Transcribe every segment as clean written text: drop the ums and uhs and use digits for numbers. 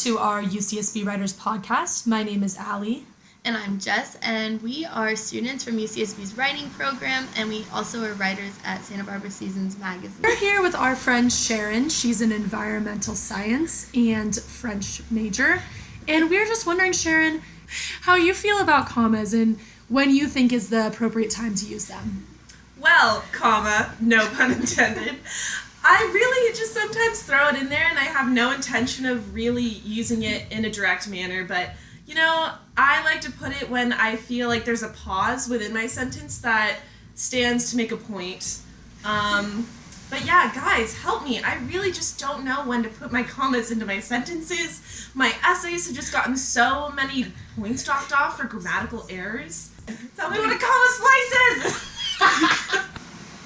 to our UCSB Writers podcast. My name is Allie. And I'm Jess, and we are students from UCSB's writing program, and we also are writers at Santa Barbara Seasons magazine. We're here with our friend Sharon. She's an environmental science and French major. And we're just wondering, Sharon, how you feel about commas and when you think is the appropriate time to use them. Well, comma, no pun intended. I really just sometimes throw it in there and I have no intention of really using it in a direct manner, but I like to put it when I feel like there's a pause within my sentence that stands to make a point. But yeah, guys, help me. I really just don't know when to put my commas into my sentences. My essays have just gotten so many points dropped off for grammatical errors. Tell me what a comma splice is!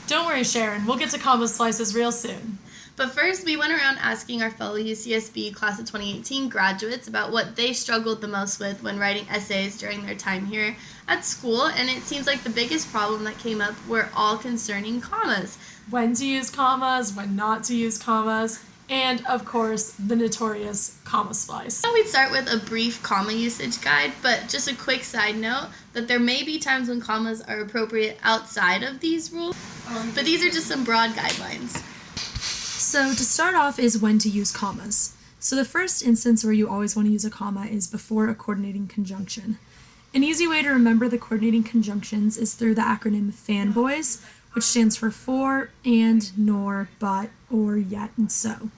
Don't worry, Sharon. We'll get to comma splices real soon. But first, we went around asking our fellow UCSB Class of 2018 graduates about what they struggled the most with when writing essays during their time here at school, and it seems like the biggest problem that came up were all concerning commas. When to use commas, when not to use commas, and, of course, the notorious comma splice. I thought we'd start with a brief comma usage guide, but just a quick side note that there may be times when commas are appropriate outside of these rules, but these are just some broad guidelines. So to start off is when to use commas. So the first instance where you always want to use a comma is before a coordinating conjunction. An easy way to remember the coordinating conjunctions is through the acronym FANBOYS, which stands for and, nor, but, or, yet, and so.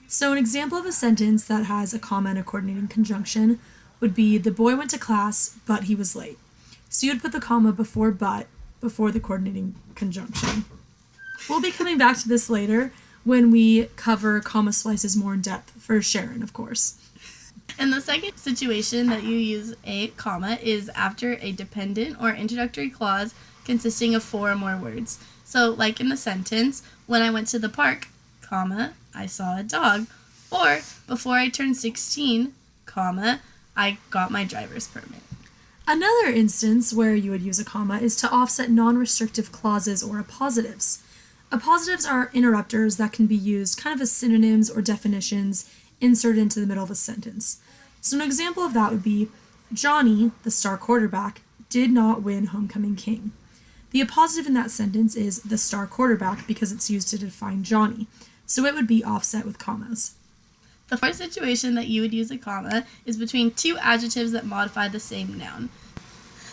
So an example of a sentence that has a comma and a coordinating conjunction would be, the boy went to class, but he was late. So you'd put the comma before but, before the coordinating conjunction. We'll be coming back to this later when we cover comma splices more in depth, for Sharon, of course. And the second situation that you use a comma is after a dependent or introductory clause consisting of 4 or more words. So, like in the sentence, when I went to the park, comma, I saw a dog. Or, before I turned 16, comma, I got my driver's permit. Another instance where you would use a comma is to offset non-restrictive clauses or appositives. Appositives are interrupters that can be used kind of as synonyms or definitions inserted into the middle of a sentence. So an example of that would be, Johnny, the star quarterback, did not win homecoming king. The appositive in that sentence is the star quarterback because it's used to define Johnny, so it would be offset with commas. The fourth situation that you would use a comma is between 2 adjectives that modify the same noun.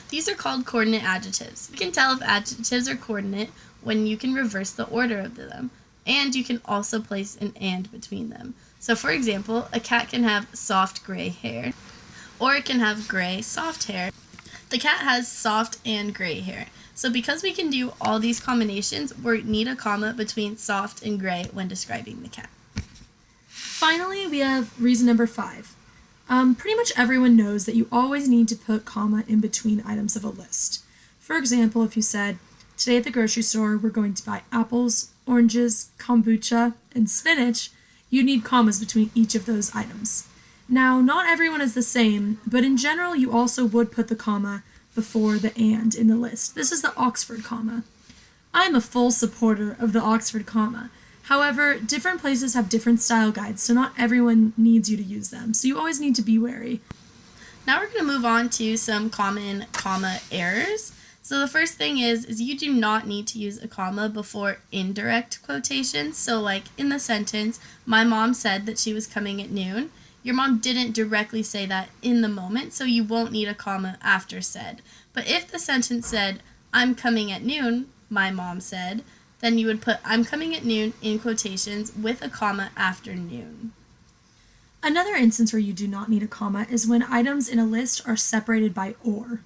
These are called coordinate adjectives. You can tell if adjectives are coordinate when you can reverse the order of them, and you can also place an and between them. So for example, a cat can have soft gray hair, or it can have gray soft hair. The cat has soft and gray hair. So because we can do all these combinations, we need a comma between soft and gray when describing the cat. Finally, we have reason number 5. Pretty much everyone knows that you always need to put comma in between items of a list. For example, if you said, today at the grocery store, we're going to buy apples, oranges, kombucha, and spinach, you need commas between each of those items. Now, not everyone is the same, but in general, you also would put the comma before the and in the list. This is the Oxford comma. I'm a full supporter of the Oxford comma. However, different places have different style guides, so not everyone needs you to use them, so you always need to be wary. Now we're going to move on to some common comma errors. So the first thing is you do not need to use a comma before indirect quotations. So like in the sentence, my mom said that she was coming at noon. Your mom didn't directly say that in the moment, so you won't need a comma after said. But if the sentence said, I'm coming at noon, my mom said, then you would put I'm coming at noon in quotations with a comma after noon. Another instance where you do not need a comma is when items in a list are separated by or.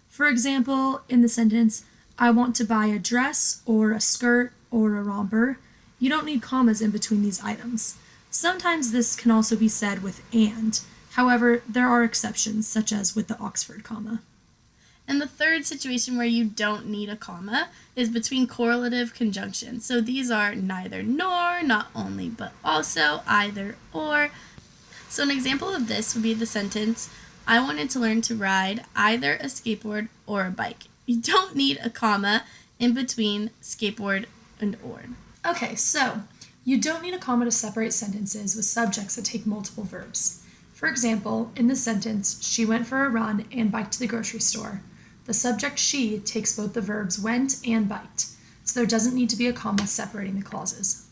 For example, in the sentence, I want to buy a dress or a skirt or a romper, you don't need commas in between these items. Sometimes this can also be said with and. However, there are exceptions, such as with the Oxford comma. And the third situation where you don't need a comma is between correlative conjunctions. So these are neither nor, not only but also, either or. So an example of this would be the sentence, I wanted to learn to ride either a skateboard or a bike. You don't need a comma in between skateboard and or. Okay, so you don't need a comma to separate sentences with subjects that take multiple verbs. For example, in the sentence, she went for a run and biked to the grocery store, the subject she takes both the verbs went and biked, so there doesn't need to be a comma separating the clauses.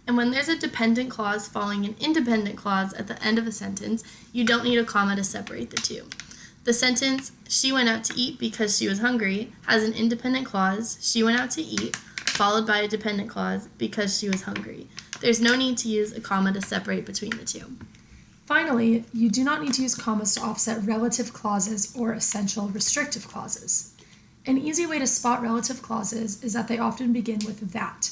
And when there's a dependent clause following an independent clause at the end of a sentence, you don't need a comma to separate the two. The sentence, she went out to eat because she was hungry, has an independent clause, she went out to eat, followed by a dependent clause, because she was hungry. There's no need to use a comma to separate between the two. Finally, you do not need to use commas to offset relative clauses or essential restrictive clauses. An easy way to spot relative clauses is that they often begin with that.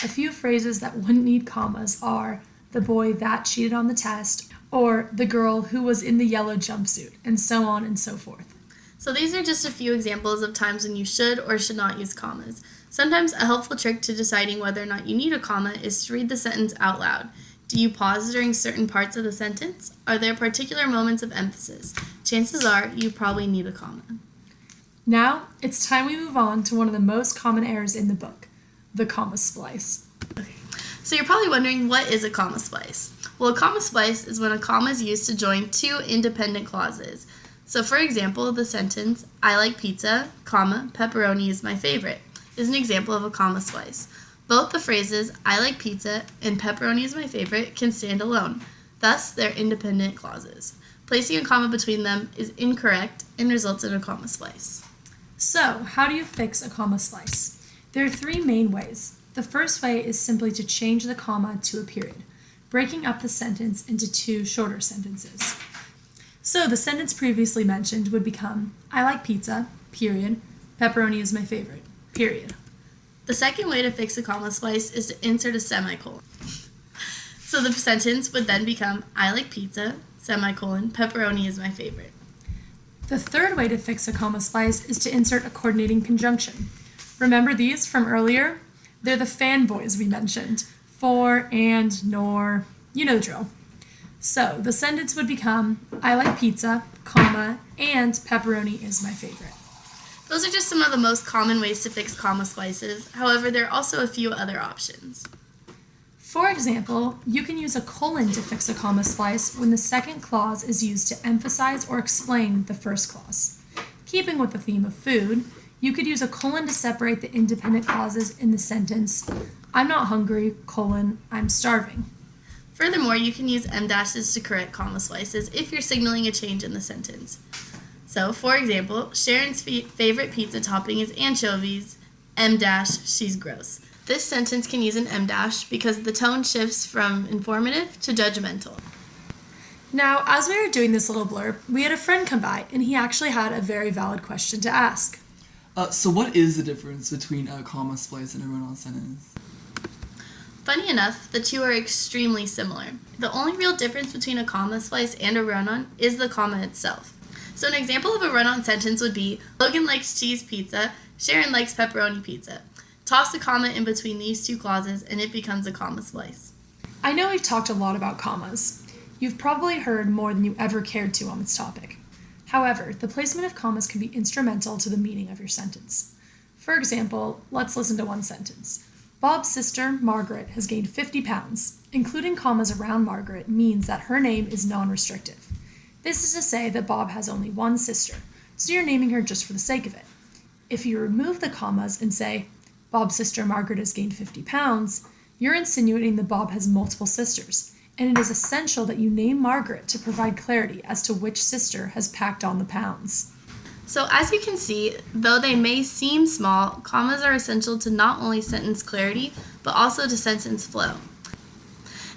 A few phrases that wouldn't need commas are the boy that cheated on the test, or the girl who was in the yellow jumpsuit, and so on and so forth. So these are just a few examples of times when you should or should not use commas. Sometimes a helpful trick to deciding whether or not you need a comma is to read the sentence out loud. Do you pause during certain parts of the sentence? Are there particular moments of emphasis? Chances are you probably need a comma. Now, it's time we move on to one of the most common errors in the book, the comma splice. So you're probably wondering, what is a comma splice? Well, a comma splice is when a comma is used to join two independent clauses. So for example, the sentence, I like pizza, comma, pepperoni is my favorite, is an example of a comma splice. Both the phrases, I like pizza and pepperoni is my favorite, can stand alone. Thus, they're independent clauses. Placing a comma between them is incorrect and results in a comma splice. So, how do you fix a comma splice? There are three main ways. The first way is simply to change the comma to a period, breaking up the sentence into two shorter sentences. So the sentence previously mentioned would become, I like pizza, period, pepperoni is my favorite, period. The second way to fix a comma splice is to insert a semicolon. So the sentence would then become, I like pizza, semicolon, pepperoni is my favorite. The third way to fix a comma splice is to insert a coordinating conjunction. Remember these from earlier? They're the fanboys we mentioned. For, and, nor, you know the drill. So the sentence would become, I like pizza, comma, and pepperoni is my favorite. Those are just some of the most common ways to fix comma splices. However, there are also a few other options. For example, you can use a colon to fix a comma splice when the second clause is used to emphasize or explain the first clause. Keeping with the theme of food, you could use a colon to separate the independent clauses in the sentence, I'm not hungry, colon, I'm starving. Furthermore, you can use em dashes to correct comma splices if you're signaling a change in the sentence. So, for example, Sharon's favorite pizza topping is anchovies, em dash, she's gross. This sentence can use an em dash because the tone shifts from informative to judgmental. Now, as we were doing this little blurb, we had a friend come by, and he actually had a very valid question to ask. So what is the difference between a comma splice and a run-on sentence? Funny enough, the two are extremely similar. The only real difference between a comma splice and a run-on is the comma itself. So an example of a run-on sentence would be, Logan likes cheese pizza, Sharon likes pepperoni pizza. Toss a comma in between these two clauses and it becomes a comma splice. I know we've talked a lot about commas. You've probably heard more than you ever cared to on this topic. However, the placement of commas can be instrumental to the meaning of your sentence. For example, let's listen to one sentence. Bob's sister, Margaret, has gained 50 pounds. Including commas around Margaret means that her name is non-restrictive. This is to say that Bob has only one sister, so you're naming her just for the sake of it. If you remove the commas and say, Bob's sister Margaret has gained 50 pounds, you're insinuating that Bob has multiple sisters, and it is essential that you name Margaret to provide clarity as to which sister has packed on the pounds. So as you can see, though they may seem small, commas are essential to not only sentence clarity, but also to sentence flow.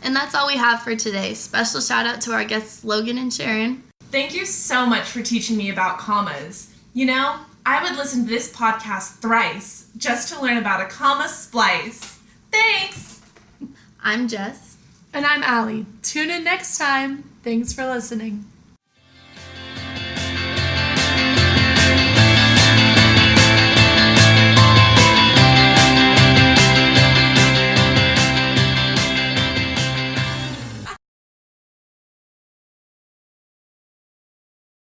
And that's all we have for today. Special shout out to our guests Logan and Sharon. Thank you so much for teaching me about commas. You know, I would listen to this podcast thrice just to learn about a comma splice. Thanks! I'm Jess. And I'm Allie. Tune in next time. Thanks for listening.